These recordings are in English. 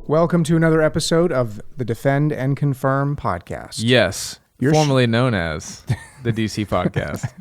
Welcome to another episode of the Defend and Confirm podcast. Yes, formerly known as the DC podcast.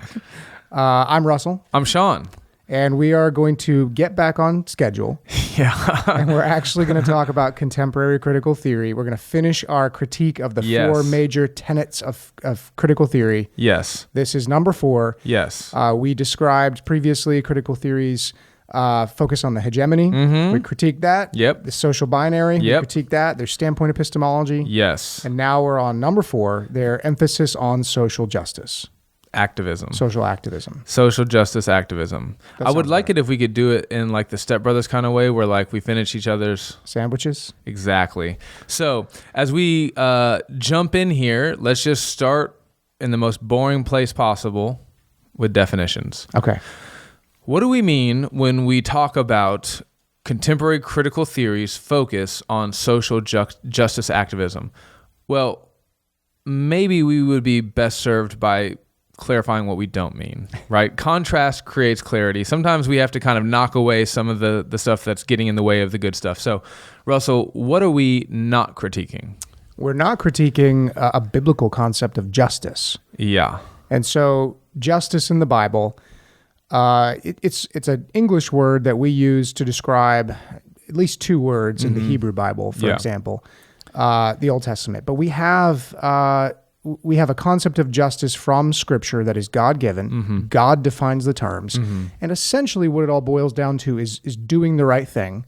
I'm Russell. I'm Sean. And we are going to get back on schedule. Yeah. And we're actually going to talk about contemporary critical theory. We're going to finish our critique of the four major tenets of critical theory. Yes. This is number 4. Yes. We described previously critical theories focus on the hegemony. Mm-hmm. We critiqued that. Yep. The social binary. Yep. We critiqued that. Their standpoint epistemology. Yes. And now we're on number 4, their emphasis on social justice. Activism. Social activism. Social justice activism. I would like it if we could do it in like the Step Brothers kind of way where like we finish each other's sandwiches. Exactly. So as we jump in here, let's just start in the most boring place possible with definitions. Okay. What do we mean when we talk about contemporary critical theories focus on social justice activism? Well, maybe we would be best served by clarifying what we don't mean, right? Contrast creates clarity. Sometimes we have to kind of knock away some of the stuff that's getting in the way of the good stuff. So, Russell, what are we not critiquing? We're not critiquing a biblical concept of justice. Yeah. And so justice in the Bible, it's an English word that we use to describe at least 2 words in the Hebrew Bible, for example, the Old Testament. But we have a concept of justice from Scripture that is God-given. Mm-hmm. God defines the terms. Mm-hmm. And essentially what it all boils down to is doing the right thing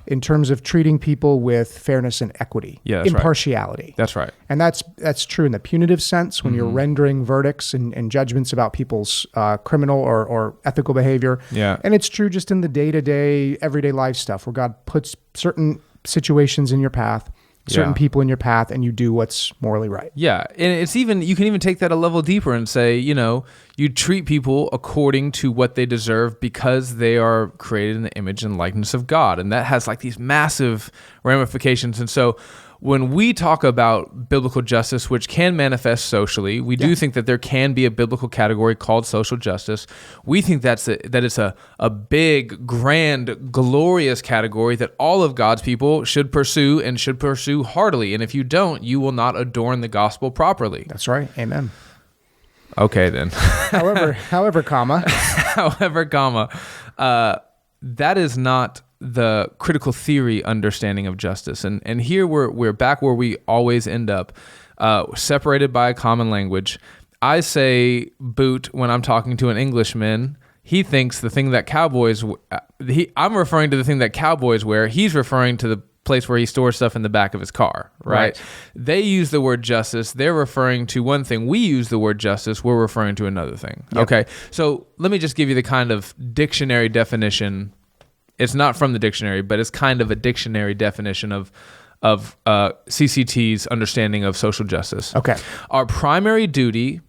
in terms of treating people with fairness and equity, impartiality. Right. That's right. And that's true in the punitive sense when you're rendering verdicts and judgments about people's criminal or ethical behavior. Yeah. And it's true just in the day-to-day, everyday life stuff where God puts certain situations in your path, certain people in your path, and you do what's morally right. Yeah. And it's even, you can even take that a level deeper and say, you treat people according to what they deserve because they are created in the image and likeness of God. And that has like these massive ramifications. And so when we talk about biblical justice, which can manifest socially, we do think that there can be a biblical category called social justice. We think that it's a big, grand, glorious category that all of God's people should pursue and should pursue heartily. And if you don't, you will not adorn the gospel properly. That's right. Amen. Okay, then. However, comma. That is not the critical theory understanding of justice. And here we're back where we always end up, separated by a common language. I say boot when I'm talking to an Englishman. He thinks the thing that cowboys... I'm referring to the thing that cowboys wear. He's referring to the place where he stores stuff in the back of his car, right? They use the word justice. They're referring to one thing. We use the word justice. We're referring to another thing. Yep. Okay, so let me just give you the kind of dictionary definition. It's not from the dictionary, but it's kind of a dictionary definition of CCT's understanding of social justice. Okay. Our primary duty...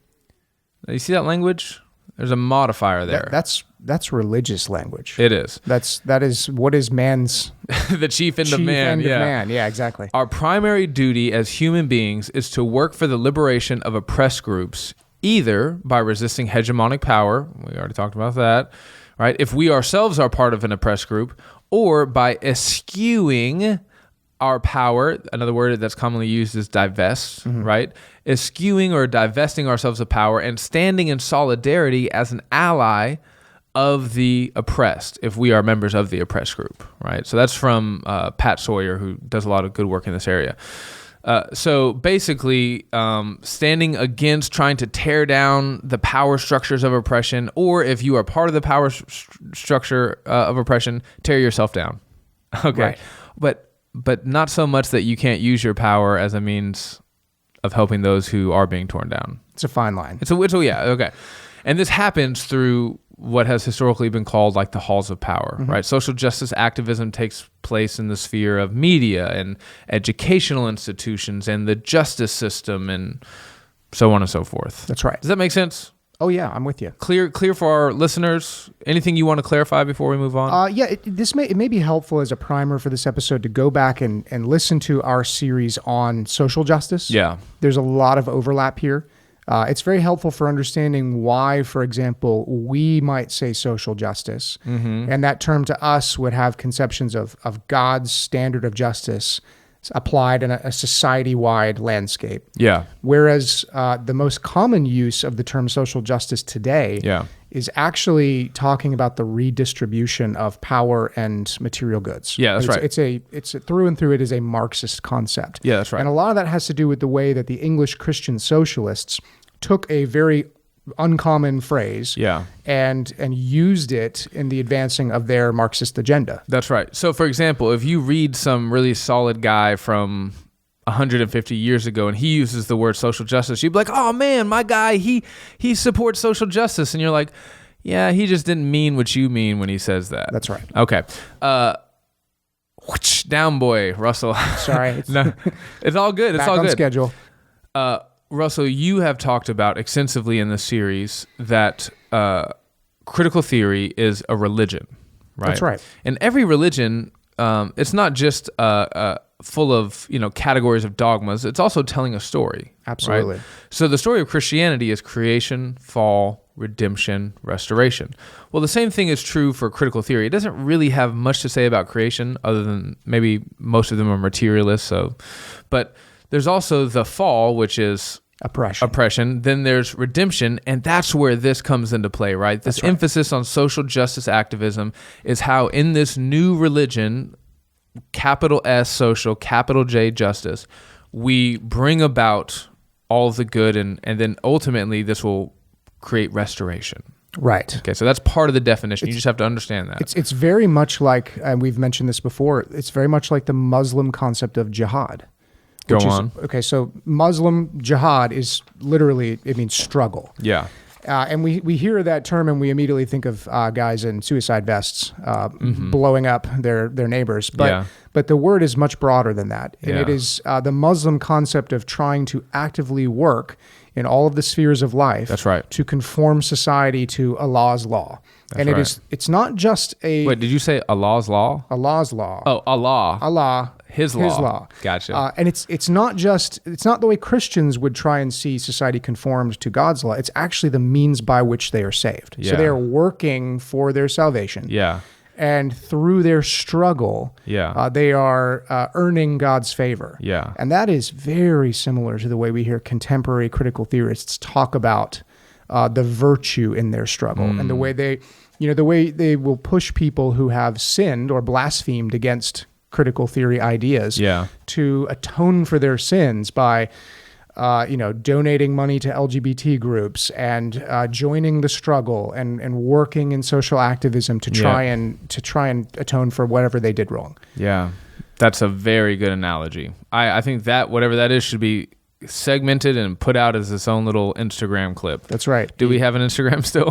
You see that language? There's a modifier there. That's religious language. It is. That is what is man's the chief end of man. Chief end of man. Yeah, exactly. Our primary duty as human beings is to work for the liberation of oppressed groups, either by resisting hegemonic power. We already talked about that. Right? If we ourselves are part of an oppressed group, or by eschewing our power, another word that's commonly used is divest, right? Eschewing or divesting ourselves of power and standing in solidarity as an ally of the oppressed, if we are members of the oppressed group, right? So that's from Pat Sawyer, who does a lot of good work in this area. So basically, standing against trying to tear down the power structures of oppression, or if you are part of the power structure of oppression, tear yourself down. Okay, right. But not so much that you can't use your power as a means of helping those who are being torn down. It's a fine line. Okay. And this happens through what has historically been called like the halls of power, right? Social justice activism takes place in the sphere of media and educational institutions and the justice system and so on and so forth. That's right. Does that make sense? Oh yeah, I'm with you. Clear for our listeners. Anything you want to clarify before we move on? It may be helpful as a primer for this episode to go back and listen to our series on social justice. Yeah. There's a lot of overlap here. It's very helpful for understanding why, for example, we might say social justice, and that term to us would have conceptions of God's standard of justice applied in a society-wide landscape. Yeah. Whereas the most common use of the term social justice today is actually talking about the redistribution of power and material goods. Yeah, that's right. It's through and through it is a Marxist concept. Yeah, that's right. And a lot of that has to do with the way that the English Christian socialists took a very uncommon phrase and used it in the advancing of their Marxist agenda. That's right. So, for example, if you read some really solid guy from 150 years ago and he uses the word social justice, you'd be like, oh man, my guy, he supports social justice. And you're like, yeah, he just didn't mean what you mean when he says that. That's right. Okay. Down boy, Russell. Sorry. No, it's all good. It's Back all on good. schedule. Russell, you have talked about extensively in this series that critical theory is a religion, right? That's right. And every religion, it's not just full of categories of dogmas. It's also telling a story. Absolutely. Right? So the story of Christianity is creation, fall, redemption, restoration. Well, the same thing is true for critical theory. It doesn't really have much to say about creation, other than maybe most of them are materialists. But there's also the fall, which is oppression. Then there's redemption, and that's where this comes into play, right? This emphasis on social justice activism is how in this new religion, capital S social, capital J justice, we bring about all the good, and then ultimately this will create restoration. Right. Okay, so that's part of the definition. You just have to understand that. It's very much like, and we've mentioned this before, it's very much like the Muslim concept of jihad. Go on. Okay, so Muslim jihad is literally, it means struggle. Yeah. And we hear that term and we immediately think of guys in suicide vests blowing up their neighbors. But the word is much broader than that. And it is the Muslim concept of trying to actively work in all of the spheres of life. That's right. To conform society to Allah's law. And it's not just a... Wait, did you say Allah's law? Allah's law. Oh, Allah. Allah. His law. His law. Gotcha. And it's not the way Christians would try and see society conformed to God's law. It's actually the means by which they are saved. Yeah. So they are working for their salvation. Yeah. And through their struggle, they are earning God's favor. Yeah. And that is very similar to the way we hear contemporary critical theorists talk about the virtue in their struggle and the way they will push people who have sinned or blasphemed against critical theory ideas to atone for their sins by donating money to LGBT groups and joining the struggle and working in social activism to try and atone for whatever they did wrong. Yeah, that's a very good analogy. I think that whatever that is should be segmented and put out as its own little Instagram clip. That's right. Do we have an Instagram still?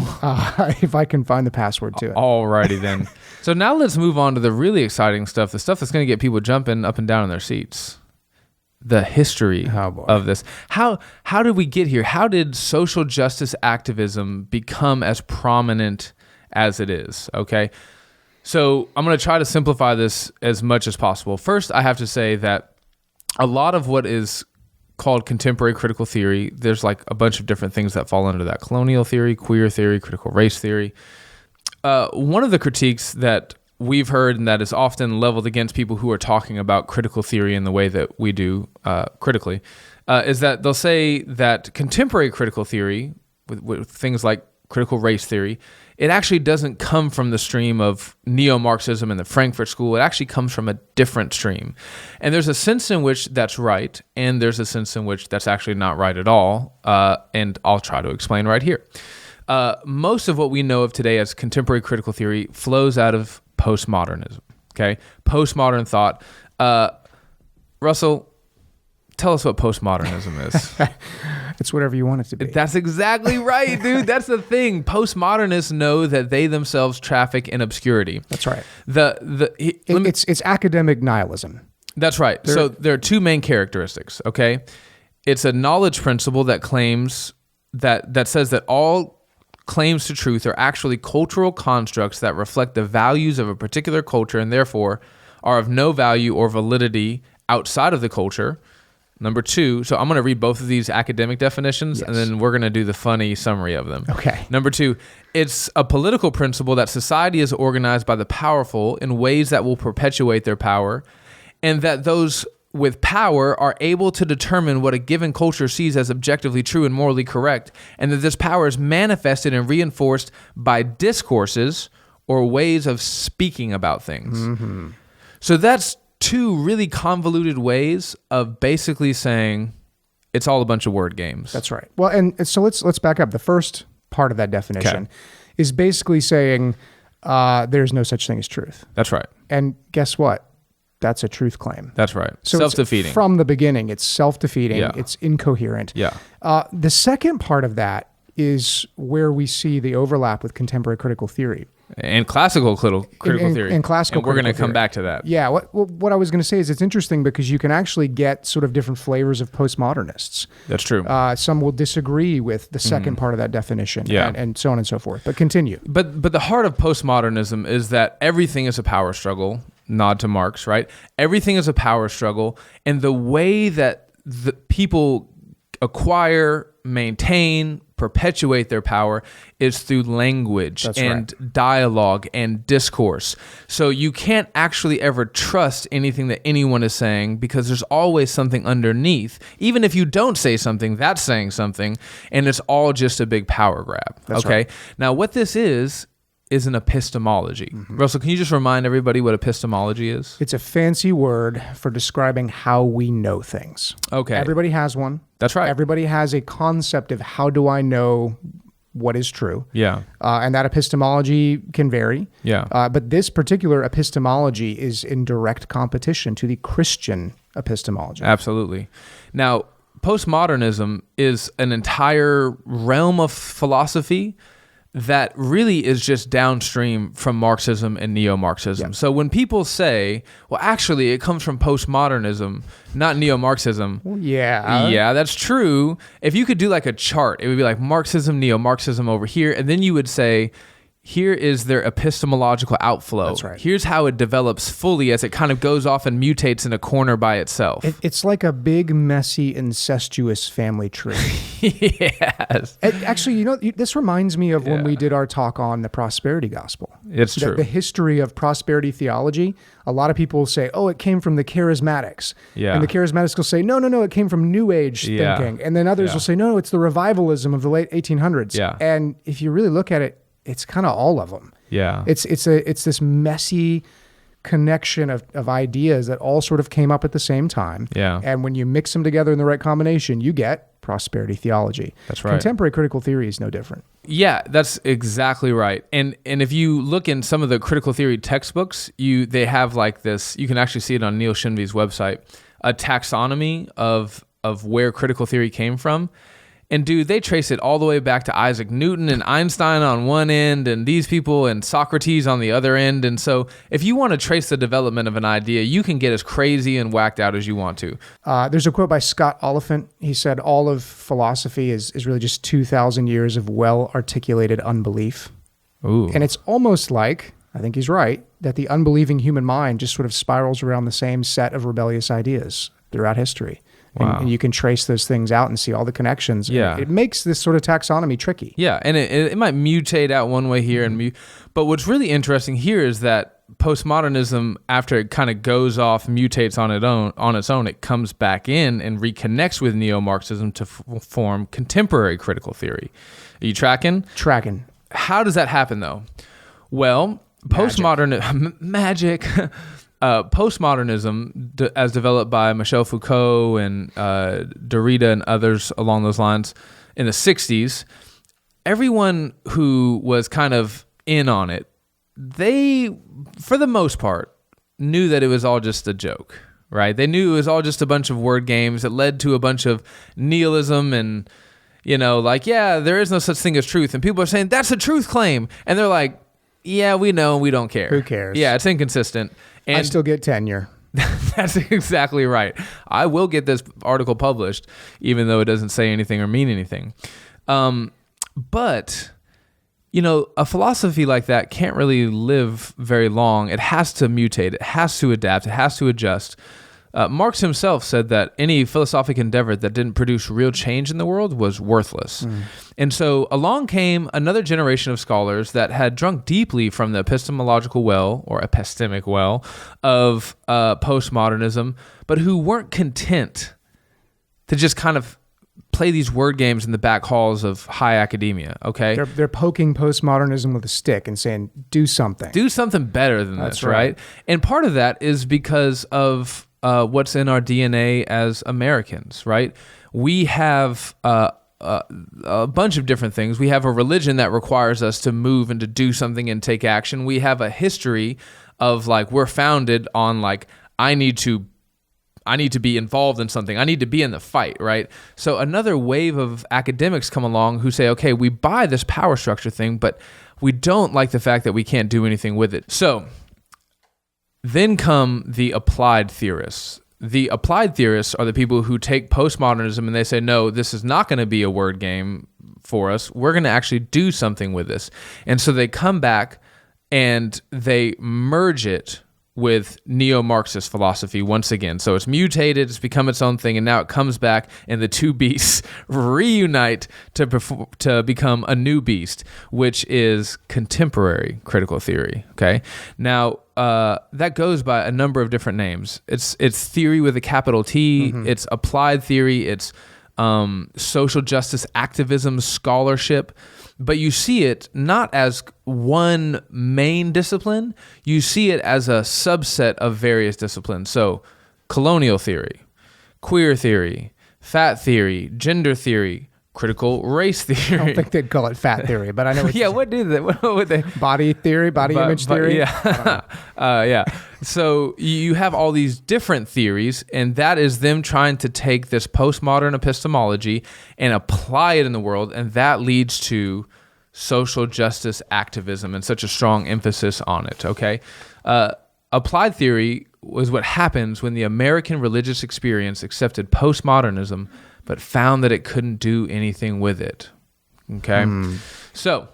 If I can find the password to it. Alrighty then. So now let's move on to the really exciting stuff, the stuff that's going to get people jumping up and down in their seats. The history of this. How did we get here? How did social justice activism become as prominent as it is? Okay. So I'm going to try to simplify this as much as possible. First, I have to say that a lot of what is called contemporary critical theory, there's like a bunch of different things that fall under that. Colonial theory, queer theory, critical race theory. One of the critiques that we've heard and that is often leveled against people who are talking about critical theory in the way that we do critically is that they'll say that contemporary critical theory, with things like critical race theory, it actually doesn't come from the stream of neo-Marxism and the Frankfurt School. It actually comes from a different stream. And there's a sense in which that's right, and there's a sense in which that's actually not right at all, and I'll try to explain right here. Most of what we know of today as contemporary critical theory flows out of postmodernism, okay? Postmodern thought. Russell, tell us what postmodernism is. It's whatever you want it to be. That's exactly right, dude. That's the thing. Postmodernists know that they themselves traffic in obscurity. That's right. It's academic nihilism. That's right. So there are two main characteristics, okay? It's a knowledge principle that claims that says that all claims to truth are actually cultural constructs that reflect the values of a particular culture and therefore are of no value or validity outside of the culture. Number 2, so I'm going to read both of these academic definitions, and then we're going to do the funny summary of them. Okay. Number 2, it's a political principle that society is organized by the powerful in ways that will perpetuate their power, and that those with power are able to determine what a given culture sees as objectively true and morally correct, and that this power is manifested and reinforced by discourses or ways of speaking about things. Mm-hmm. So that's 2 really convoluted ways of basically saying it's all a bunch of word games. That's right. Well, and so let's back up. The first part of that definition is basically saying there's no such thing as truth. That's right. And guess what? That's a truth claim. That's right. So self-defeating. From the beginning, it's self-defeating. Yeah. It's incoherent. Yeah. The second part of that is where we see the overlap with contemporary critical theory. And classical critical theory. And classical and we're going to come theory. back to that. Yeah. What I was going to say is it's interesting because you can actually get sort of different flavors of postmodernists. That's true. Some will disagree with the second part of that definition, and so on and so forth. But continue. But the heart of postmodernism is that everything is a power struggle. Nod to Marx, right? Everything is a power struggle, and the way that the people acquire, maintain, perpetuate their power is through language dialogue and discourse. So you can't actually ever trust anything that anyone is saying because there's always something underneath. Even if you don't say something, that's saying something, and it's all just a big power grab. That's right. Now, what this is an epistemology. Mm-hmm. Russell, can you just remind everybody what epistemology is? It's a fancy word for describing how we know things. Okay. Everybody has one. That's right. Everybody has a concept of how do I know what is true. Yeah. And that epistemology can vary. Yeah. But this particular epistemology is in direct competition to the Christian epistemology. Absolutely. Now, postmodernism is an entire realm of philosophy that really is just downstream from Marxism and neo-Marxism. So when people say, well, actually, it comes from postmodernism, not neo-Marxism. Well, yeah. Yeah, that's true. If you could do like a chart, it would be like Marxism, neo-Marxism over here, and then you would say, here is their epistemological outflow. That's right. Here's how it develops fully as it kind of goes off and mutates in a corner by itself. It's like a big, messy, incestuous family tree. Yes. Actually, this reminds me of when we did our talk on the prosperity gospel. It's true. The history of prosperity theology. A lot of people say, oh, it came from the charismatics. Yeah. And the charismatics will say, no, it came from New Age thinking. And then others will say, no, it's the revivalism of the late 1800s. Yeah. And if you really look at it, it's kind of all of them. Yeah. It's this messy connection of ideas that all sort of came up at the same time. Yeah. And when you mix them together in the right combination, you get prosperity theology. That's right. Contemporary critical theory is no different. Yeah, that's exactly right. And if you look in some of the critical theory textbooks, they have like this, you can actually see it on Neil Shinvey's website, a taxonomy of where critical theory came from. And dude, they trace it all the way back to Isaac Newton and Einstein on one end and these people and Socrates on the other end. And so if you want to trace the development of an idea, you can get as crazy and whacked out as you want to. There's a quote by Scott Oliphant. He said, all of philosophy is really just 2,000 years of well-articulated unbelief. Ooh. And it's almost like, I think he's right, that the unbelieving human mind just sort of spirals around the same set of rebellious ideas throughout history. Wow. And you can trace those things out and see all the connections. Yeah. It makes this sort of taxonomy tricky. Yeah, and it might mutate out one way here but what's really interesting here is that postmodernism, after it kind of goes off, mutates on its own, it comes back in and reconnects with neo-Marxism to form contemporary critical theory. Are you tracking? Tracking. How does that happen though? Well, magic. Postmodernism, as developed by Michel Foucault and Derrida and others along those lines in the 60s, everyone who was kind of in on it, they, for the most part, knew that it was all just a joke, right? They knew it was all just a bunch of word games that led to a bunch of nihilism and, there is no such thing as truth. And people are saying, that's a truth claim. And they're like, yeah, we know, we don't care. Who cares? Yeah, it's inconsistent. And I still get tenure. That's exactly right. I will get this article published, even though it doesn't say anything or mean anything. But, a philosophy like that can't really live very long. It has to mutate. It has to adapt. It has to adjust. Marx himself said that any philosophic endeavor that didn't produce real change in the world was worthless. And so along came another generation of scholars that had drunk deeply from the epistemological well, or epistemic well, of postmodernism, but who weren't content to just kind of play these word games in the back halls of high academia, okay? They're poking postmodernism with a stick and saying, do something. Do something better than this, right? And part of that is because of what's in our DNA as Americans, right? We have a bunch of different things. We have a religion that requires us to move and to do something and take action. We have a history of like, we're founded on like, I need to be involved in something. I need to be in the fight, right? So another wave of academics come along who say, okay, we buy this power structure thing, but we don't like the fact that we can't do anything with it. So then come the applied theorists. The applied theorists are the people who take postmodernism and they say, no, this is not going to be a word game for us. We're going to actually do something with this. And so they come back and they merge it with neo-Marxist philosophy once again. So it's mutated, it's become its own thing, and now it comes back, and the two beasts reunite to become a new beast, which is contemporary critical theory, okay? Now, that goes by a number of different names. It's theory with a capital T, it's applied theory, it's social justice activism scholarship, but you see it not as one main discipline, you see it as a subset of various disciplines. So colonial theory, queer theory, fat theory, gender theory, critical race theory. I don't think they'd call it fat theory, but I know yeah, what do they? What would they? Body theory, body image theory? Yeah. Yeah. So you have all these different theories, and that is them trying to take this postmodern epistemology and apply it in the world, and that leads to social justice activism and such a strong emphasis on it, okay? Applied theory was what happens when the American religious experience accepted postmodernism but found that it couldn't do anything with it, okay? So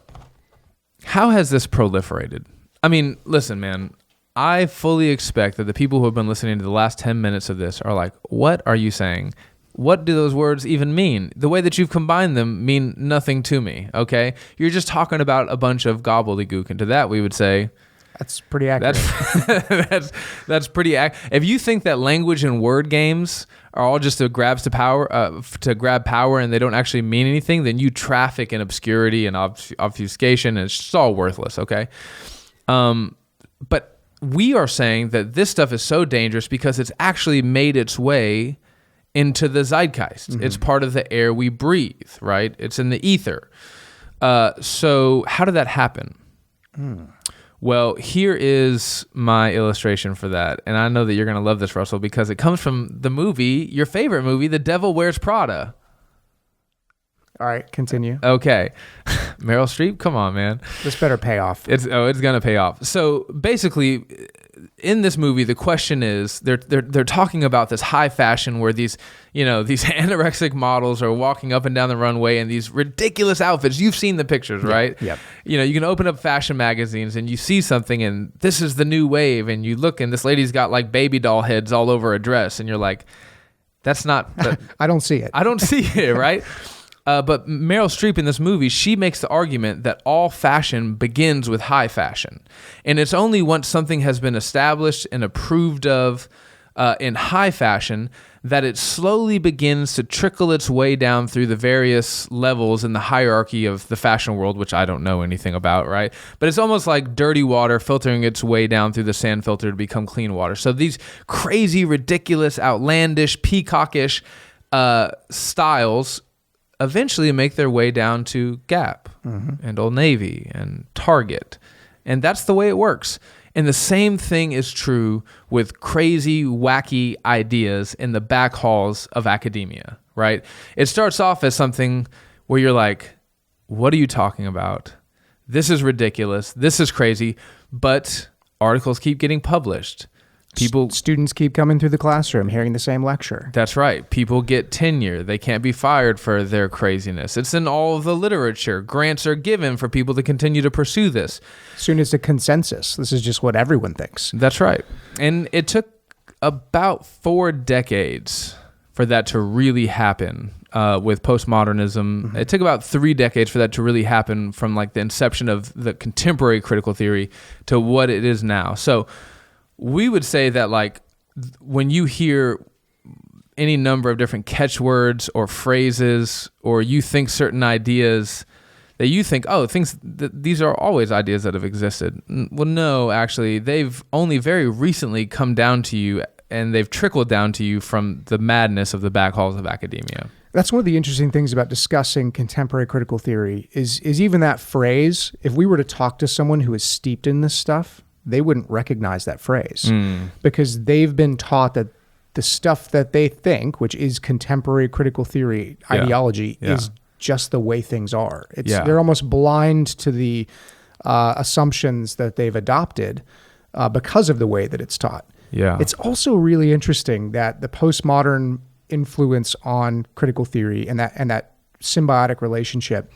how has this proliferated? I mean, listen, man, I fully expect that the people who have been listening to the last 10 minutes of this are like, what are you saying? What do those words even mean? The way that you've combined them mean nothing to me, okay? You're just talking about a bunch of gobbledygook, and to that we would say, that's pretty accurate. That's pretty accurate. If you think that language and word games are all just to grab power and they don't actually mean anything, then you traffic in obscurity and obfuscation, and it's just all worthless, okay? But we are saying that this stuff is so dangerous because it's actually made its way into the zeitgeist. It's part of the air we breathe, right? It's in the ether. So how did that happen? Well, here is my illustration for that. And I know that you're going to love this, Russell, because it comes from the movie, your favorite movie, The Devil Wears Prada. All right, continue. Okay. Meryl Streep, come on, man. This better pay off. It's going to pay off. So basically, in this movie, the question is they're talking about this high fashion where these anorexic models are walking up and down the runway in these ridiculous outfits. You've seen the pictures, right? Yep. You can open up fashion magazines and you see something and this is the new wave, and you look and this lady's got like baby doll heads all over a dress, and you're like, that's not. I don't see it. I don't see it, right? But Meryl Streep in this movie, she makes the argument that all fashion begins with high fashion. And it's only once something has been established and approved of in high fashion that it slowly begins to trickle its way down through the various levels in the hierarchy of the fashion world, which I don't know anything about, right? But it's almost like dirty water filtering its way down through the sand filter to become clean water. So these crazy, ridiculous, outlandish, peacockish styles eventually make their way down to Gap and Old Navy and Target. And that's the way it works. And the same thing is true with crazy, wacky ideas in the back halls of academia, right? It starts off as something where you're like, what are you talking about? This is ridiculous. This is crazy. But articles keep getting published. Students keep coming through the classroom hearing the same lecture. That's right. People get tenure. They can't be fired for their craziness. It's in all of the literature. Grants are given for people to continue to pursue this. Soon it's a consensus. This is just what everyone thinks. That's right. And it took about 4 decades for that to really happen with postmodernism. Mm-hmm. It took about 3 decades for that to really happen from like the inception of the contemporary critical theory to what it is now. So we would say that like when you hear any number of different catchwords or phrases, or you think certain ideas that you think, these are always ideas that have existed. Well, no, actually, they've only very recently come down to you, and they've trickled down to you from the madness of the back halls of academia. That's one of the interesting things about discussing contemporary critical theory is even that phrase. If we were to talk to someone who is steeped in this stuff, they wouldn't recognize that phrase because they've been taught that the stuff that they think, which is contemporary critical theory ideology, is just the way things are. They're almost blind to the assumptions that they've adopted because of the way that it's taught. Yeah. It's also really interesting that the postmodern influence on critical theory and that symbiotic relationship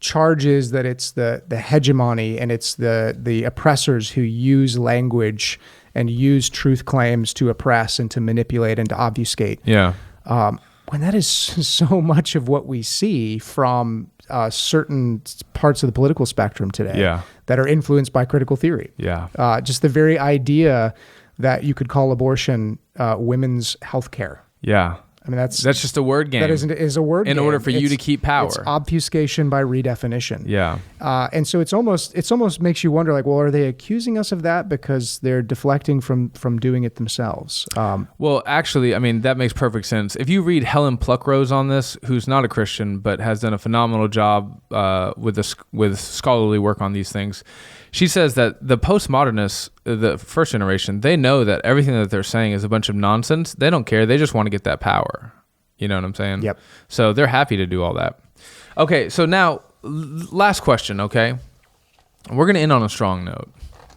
charges that it's the hegemony and it's the oppressors who use language and use truth claims to oppress and to manipulate and to obfuscate. Yeah. When that is so much of what we see from certain parts of the political spectrum today that are influenced by critical theory. Yeah. Just the very idea that you could call abortion women's health care. Yeah. I mean, that's just a word game. That is a word game. In order for you to keep power. It's obfuscation by redefinition. Yeah. And so it's almost makes you wonder, like, well, are they accusing us of that because they're deflecting from doing it themselves? Well, actually, I mean, that makes perfect sense. If you read Helen Pluckrose on this, who's not a Christian but has done a phenomenal job with scholarly work on these things, she says that the postmodernists, the first generation, they know that everything that they're saying is a bunch of nonsense. They don't care. They just want to get that power. You know what I'm saying? Yep. So they're happy to do all that. Okay, so now, last question, okay? We're going to end on a strong note.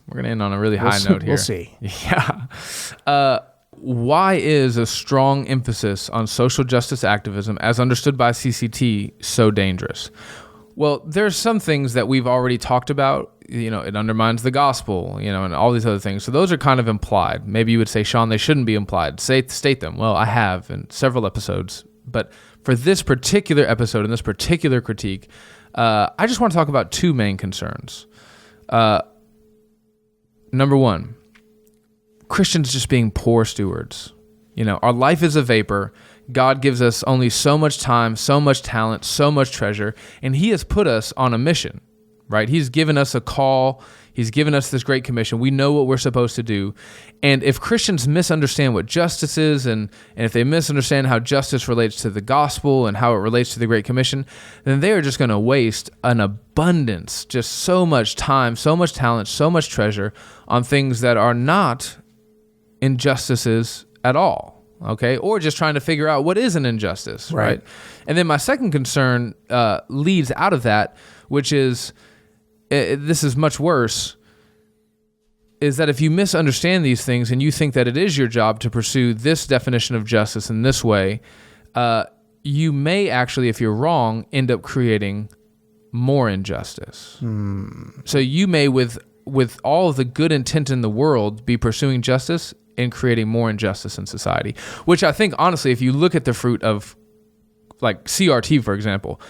We're going to end on a really high note here. We'll see. Yeah. Why is a strong emphasis on social justice activism, as understood by CCT, so dangerous? Well, there's some things that we've already talked about. You know, it undermines the gospel, you know, and all these other things. So those are kind of implied. Maybe you would say, Sean, they shouldn't be implied. State them. Well, I have in several episodes. But for this particular episode and this particular critique, I just want to talk about 2 main concerns. Number 1, Christians just being poor stewards. You know, our life is a vapor. God gives us only so much time, so much talent, so much treasure, and he has put us on a mission, right? He's given us a call. He's given us this great commission. We know what we're supposed to do. And if Christians misunderstand what justice is, and if they misunderstand how justice relates to the gospel and how it relates to the Great Commission, then they are just going to waste an abundance, just so much time, so much talent, so much treasure on things that are not injustices at all. Okay, or just trying to figure out what is an injustice, right? And then my second concern leads out of that, which is, this is much worse, is that if you misunderstand these things and you think that it is your job to pursue this definition of justice in this way, you may actually, if you're wrong, end up creating more injustice. So you may, with all of the good intent in the world, be pursuing justice and creating more injustice in society, which I think, honestly, if you look at the fruit of, like, CRT, for example,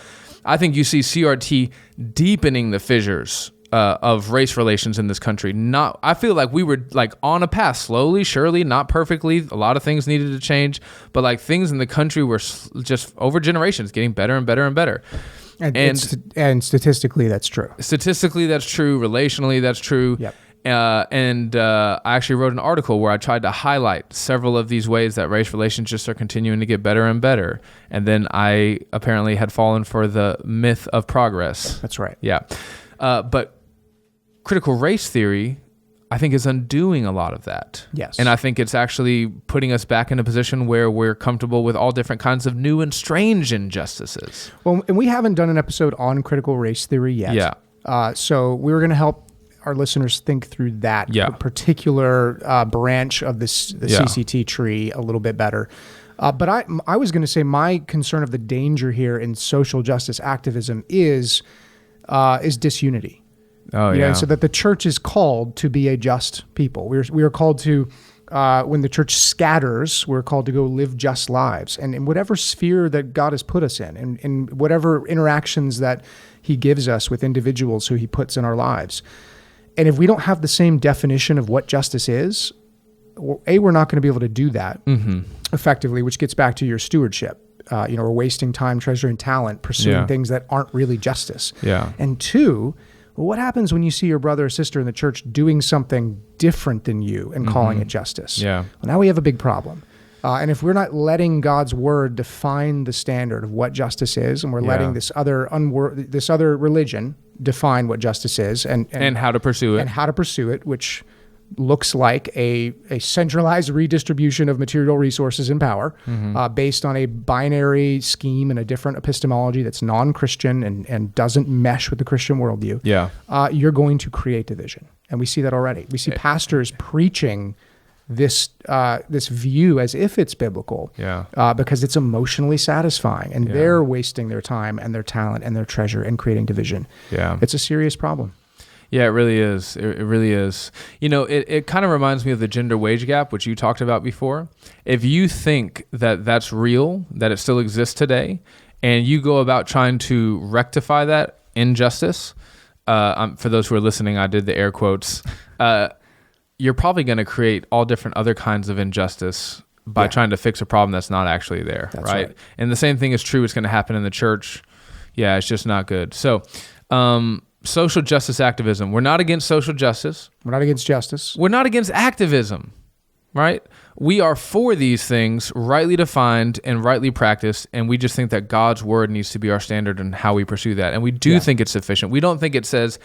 I think you see CRT deepening the fissures of race relations in this country. I feel like we were, like, on a path, slowly, surely, not perfectly. A lot of things needed to change, but, like, things in the country were just over generations getting better and better and better. And statistically, that's true. Statistically, that's true. Relationally, that's true. Yep. I actually wrote an article where I tried to highlight several of these ways that race relationships are continuing to get better and better. And then I apparently had fallen for the myth of progress. That's right. Yeah. But critical race theory, I think, is undoing a lot of that. Yes. And I think it's actually putting us back in a position where we're comfortable with all different kinds of new and strange injustices. Well, and we haven't done an episode on critical race theory yet. Yeah. So we were going to help our listeners think through that particular branch of the CCT tree a little bit better. But I was going to say my concern of the danger here in social justice activism is disunity. Oh, yeah. So that the church is called to be a just people. We are called to when the church scatters, we're called to go live just lives. And in whatever sphere that God has put us in whatever interactions that he gives us with individuals who he puts in our lives. And if we don't have the same definition of what justice is, we're not going to be able to do that effectively, which gets back to your stewardship. We're wasting time, treasure, and talent pursuing things that aren't really justice. Yeah. And two, what happens when you see your brother or sister in the church doing something different than you and calling it justice? Yeah. Well, now we have a big problem. And if we're not letting God's word define the standard of what justice is, and we're letting this other religion define what justice is and how to pursue it, which looks like a centralized redistribution of material resources and power based on a binary scheme and a different epistemology that's non-Christian and doesn't mesh with the Christian worldview, you're going to create division. And we see that already. We see pastors preaching this view as if it's biblical because it's emotionally satisfying, and they're wasting their time and their talent and their treasure and creating division. Yeah. It's a serious problem. Yeah, it really is. It really is. It kind of reminds me of the gender wage gap, which you talked about before. If you think that that's real, that it still exists today, and you go about trying to rectify that injustice, for those who are listening, I did the air quotes, you're probably going to create all different other kinds of injustice by trying to fix a problem that's not actually there, right? And the same thing is true. It's going to happen in the church. Yeah, it's just not good. So, social justice activism. We're not against social justice. We're not against justice. We're not against activism, right? We are for these things rightly defined and rightly practiced, and we just think that God's word needs to be our standard in how we pursue that. And we do think it's sufficient. We don't think it says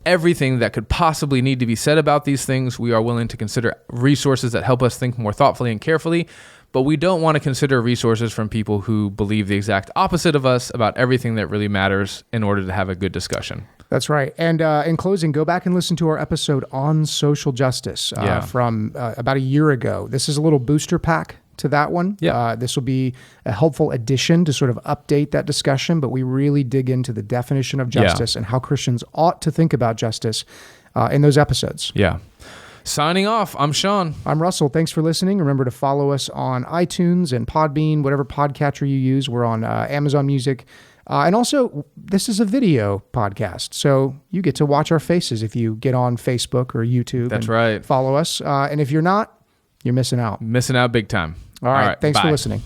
everything that could possibly need to be said about these things. We are willing to consider resources that help us think more thoughtfully and carefully, but we don't want to consider resources from people who believe the exact opposite of us about everything that really matters in order to have a good discussion. That's right. And in closing, go back and listen to our episode on social justice from about a year ago. This is a little booster pack to that one. This will be a helpful addition to sort of update that discussion, but we really dig into the definition of justice and how Christians ought to think about justice in those episodes. Yeah. Signing off, I'm Sean. I'm Russell. Thanks for listening. Remember to follow us on iTunes and Podbean, whatever podcatcher you use. We're on Amazon Music. And also, this is a video podcast, so you get to watch our faces if you get on Facebook or YouTube. That's right. Follow us. And if you're not, you're missing out. Missing out big time. All right. Thanks for listening.